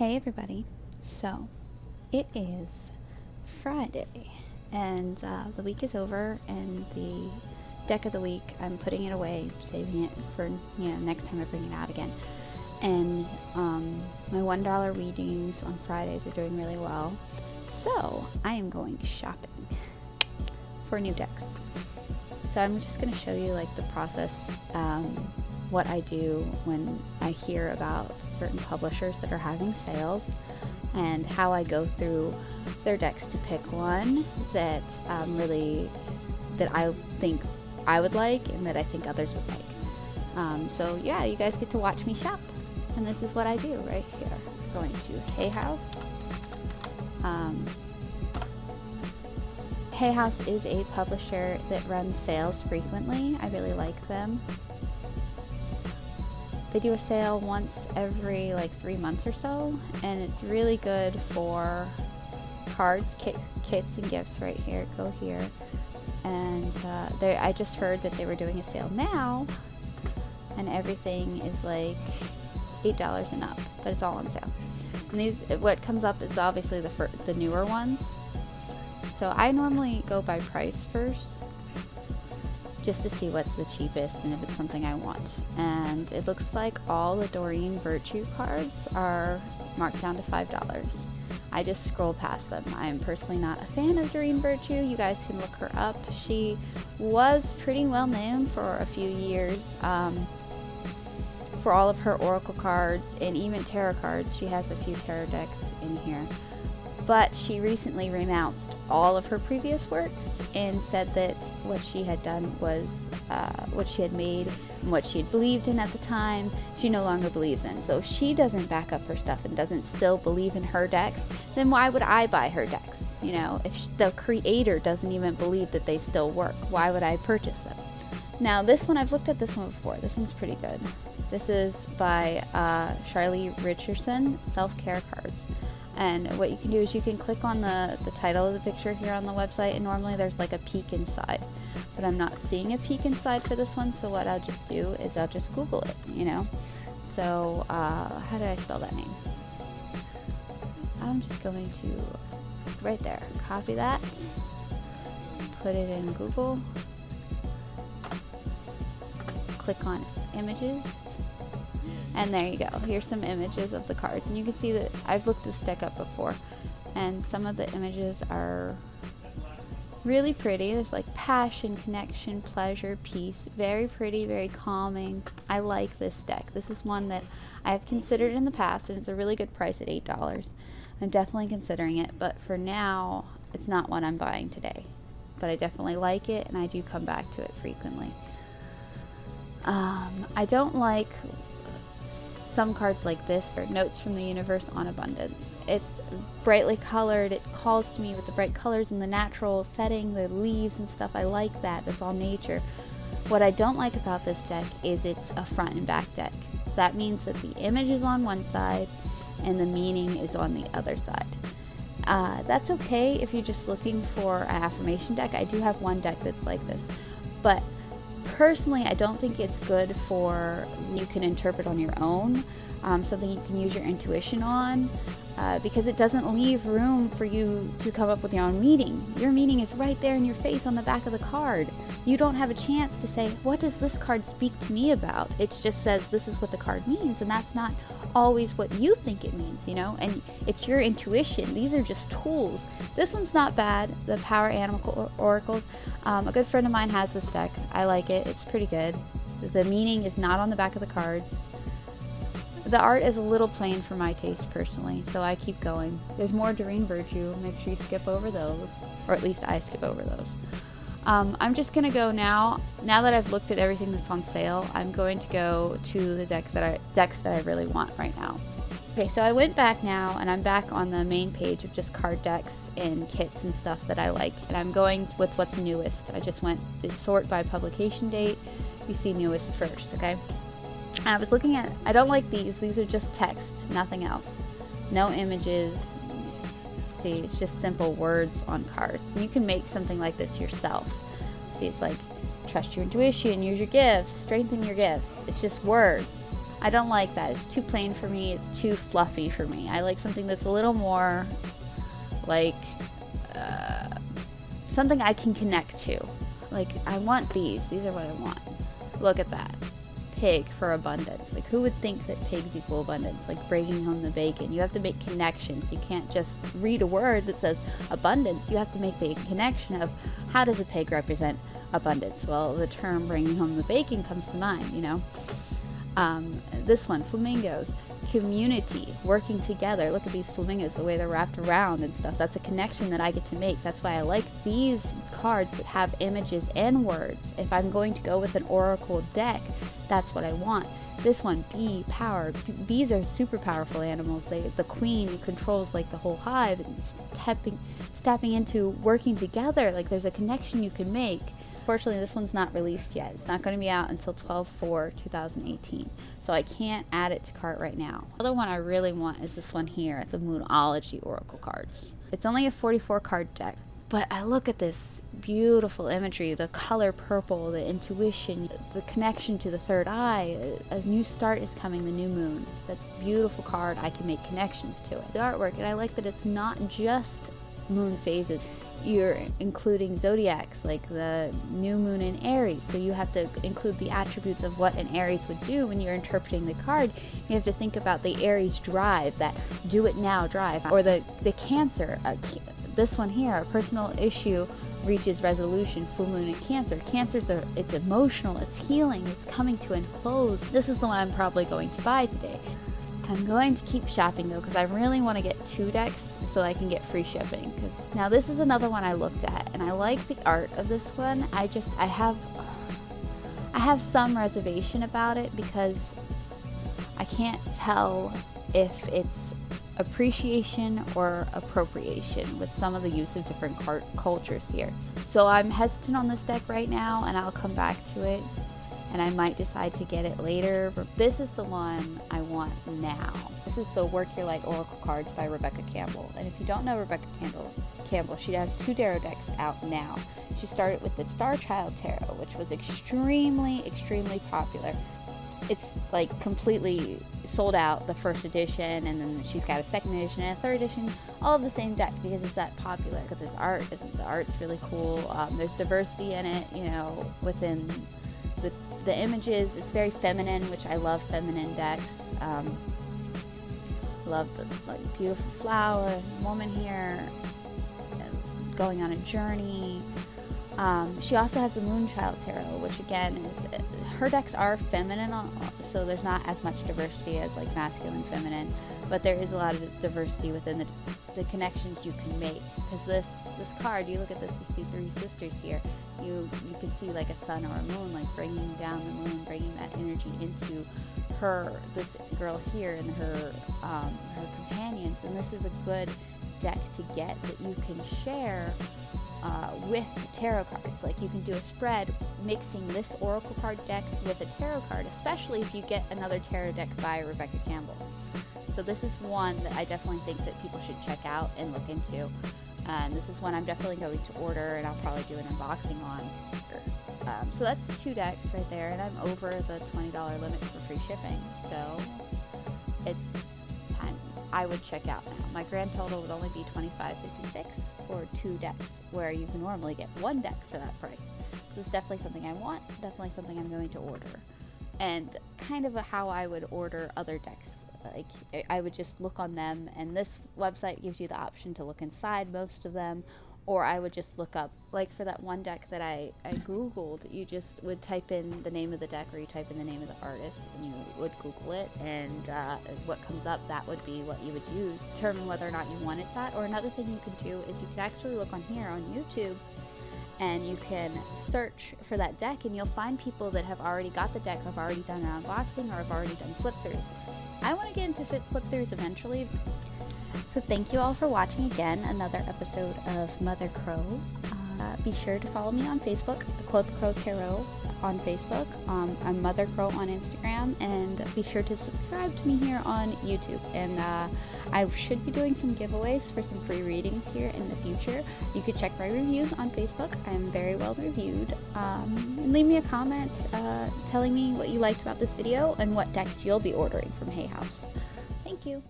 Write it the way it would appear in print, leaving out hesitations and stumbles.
Hey everybody, so it is Friday and the week is over, and the deck of the week, I'm putting it away, saving it for next time I bring it out again. And my $1 readings on Fridays are doing really well, so I am going shopping for new decks. So I'm just going to show you like the process, what I do when I hear about certain publishers that are having sales, and how I go through their decks to pick one that that I think I would like and that I think others would like. So yeah, you guys get to watch me shop, and this is what I do right here. Going to Hay House. Hay House is a publisher that runs sales frequently. I really like them. They do a sale once every like 3 months or so, and it's really good for cards, kits, and gifts. Right here, go here. And I just heard that they were doing a sale now, and everything is like $8 and up, but it's all on sale. And these, what comes up is obviously the newer ones. So I normally go by price first, just to see what's the cheapest and if it's something I want. And it looks like all the Doreen Virtue cards are marked down to $5. I just scroll past them. I am personally not a fan of Doreen Virtue. You guys can look her up. She was pretty well known for a few years for all of her oracle cards and even tarot cards. She has a few tarot decks in here. But she recently renounced all of her previous works and said that what she had done was what she had made and what she had believed in at the time, she no longer believes in. So if she doesn't back up her stuff and doesn't still believe in her decks, then why would I buy her decks? You know, if the creator doesn't even believe that they still work, why would I purchase them? Now this one, I've looked at this one before. This one's pretty good. This is by Charlie Richardson, Self-Care Cards. And what you can do is you can click on the title of the picture here on the website, and normally there's like a peek inside, but I'm not seeing a peek inside for this one, so what I'll just do is I'll just Google it, you know. So how did I spell that name? I'm just going to, right there, copy that, put it in Google, click on images, and there you go. Here's some images of the cards, and you can see that I've looked this deck up before, and some of the images are really pretty. There's like passion, connection, pleasure, peace. Very pretty, very calming. I like this deck. This is one that I've considered in the past, and it's a really good price at $8. I'm definitely considering it, but for now it's not one I'm buying today, but I definitely like it, and I do come back to it frequently. I don't like some cards like this, or Notes from the Universe on Abundance. It's brightly colored. It calls to me with the bright colors and the natural setting, the leaves and stuff. I like that. That's all nature. What I don't like about this deck is it's a front and back deck. That means that the image is on one side and the meaning is on the other side. That's okay if you're just looking for an affirmation deck. I do have one deck that's like this, but personally, I don't think it's good for, you can interpret on your own, something you can use your intuition on, because it doesn't leave room for you to come up with your own meaning. Your meaning is right there in your face on the back of the card. You don't have a chance to say, what does this card speak to me about? It just says this is what the card means, and that's not always what you think it means, you know, and it's your intuition. These are just tools. This one's not bad, the Power Animal Oracles. A good friend of mine has this deck. I like it. It's pretty good. The meaning is not on the back of the cards. The art is a little plain for my taste personally, so I keep going. There's more Doreen Virtue. Make sure you skip over those, or at least I skip over those. I'm just going to go now that I've looked at everything that's on sale, I'm going to go to the decks that I really want right now. Okay, so I went back now, and I'm back on the main page of just card decks and kits and stuff that I like, and I'm going with what's newest. I just went to sort by publication date. You see newest first, okay? And I was looking at, I don't like these are just text, nothing else. No images. See, it's just simple words on cards. And you can make something like this yourself. See, it's like, trust your intuition, use your gifts, strengthen your gifts. It's just words. I don't like that. It's too plain for me. It's too fluffy for me. I like something that's a little more like something I can connect to. Like, I want these. These are what I want. Look at that. Pig for abundance. Like, who would think that pigs equal abundance? Like bringing home the bacon. You have to make connections. You can't just read a word that says abundance. You have to make the connection of how does a pig represent abundance? Well, the term bringing home the bacon comes to mind, you know. This one, flamingos. Community, working together. Look at these flamingos, the way they're wrapped around and stuff. That's a connection that I get to make. That's why I like these cards that have images and words. If I'm going to go with an oracle deck, that's what I want. This one, bee power. Bees are super powerful animals. The queen controls like the whole hive, and stepping into working together. Like, there's a connection you can make. Fortunately, this one's not released yet. It's not going to be out until 12/4/2018, so I can't add it to cart right now. The other one I really want is this one here, the Moonology Oracle cards. It's only a 44 card deck, but I look at this beautiful imagery, the color purple, the intuition, the connection to the third eye. A new start is coming, the new moon. That's a beautiful card. I can make connections to it. The artwork, and I like that it's not just moon phases. You're including zodiacs, like the new moon in Aries, so you have to include the attributes of what an Aries would do when you're interpreting the card. You have to think about the Aries drive, that do it now drive, or the Cancer. This one here, a personal issue reaches resolution, full moon in Cancer. It's emotional, it's healing, it's coming to a close. This is the one I'm probably going to buy today. I'm going to keep shopping though, because I really want to get 2 decks so I can get free shipping. Now this is another one I looked at, and I like the art of this one. I have some reservation about it because I can't tell if it's appreciation or appropriation with some of the use of different cultures here. So I'm hesitant on this deck right now, and I'll come back to it. And I might decide to get it later, but this is the one I want now. This is the Work Your Light Oracle cards by Rebecca Campbell. And if you don't know Rebecca Campbell, she has 2 tarot decks out now. She started with the Star Child Tarot, which was extremely, extremely popular. It's like completely sold out, the first edition, and then she's got a second edition and a third edition, all of the same deck because it's that popular. Look at this art. The art's really cool. There's diversity in it, you know, within the images. It's very feminine, which I love feminine decks. Love the like beautiful flower, woman here going on a journey. She also has the Moonchild Tarot, which again is, her decks are feminine, so there's not as much diversity as like masculine, feminine, but there is a lot of diversity within the connections you can make. Because this card, you look at this, you see 3 sisters here. You can see like a sun or a moon, like bringing down the moon, bringing that energy into this girl here and her companions. And this is a good deck to get that you can share with tarot cards. Like, you can do a spread mixing this oracle card deck with a tarot card, especially if you get another tarot deck by Rebecca Campbell. So this is one that I definitely think that people should check out and look into. And this is one I'm definitely going to order, and I'll probably do an unboxing on. So that's 2 decks right there, and I'm over the $20 limit for free shipping. So it's time. I would check out now. My grand total would only be $25.56 for 2 decks, where you can normally get 1 deck for that price. This is definitely something I want, definitely something I'm going to order. And kind of how I would order other decks. Like, I would just look on them, and this website gives you the option to look inside most of them, or I would just look up, like for that one deck that I googled, you just would type in the name of the deck, or you type in the name of the artist, and you would Google it, and what comes up, that would be what you would use. Determine whether or not you wanted that. Or another thing you can do is you can actually look on here on YouTube, and you can search for that deck, and you'll find people that have already got the deck, have already done an unboxing, or have already done flip-throughs. I want to get into flip-throughs eventually. So thank you all for watching again, another episode of Mother Crow. Be sure to follow me on Facebook, Quoth Crow Tarot. on Facebook. I'm Mother Crow on Instagram, and be sure to subscribe to me here on YouTube. And I should be doing some giveaways for some free readings here in the future. You could check my reviews on Facebook. I'm very well reviewed. And leave me a comment telling me what you liked about this video and what decks you'll be ordering from Hay House. Thank you.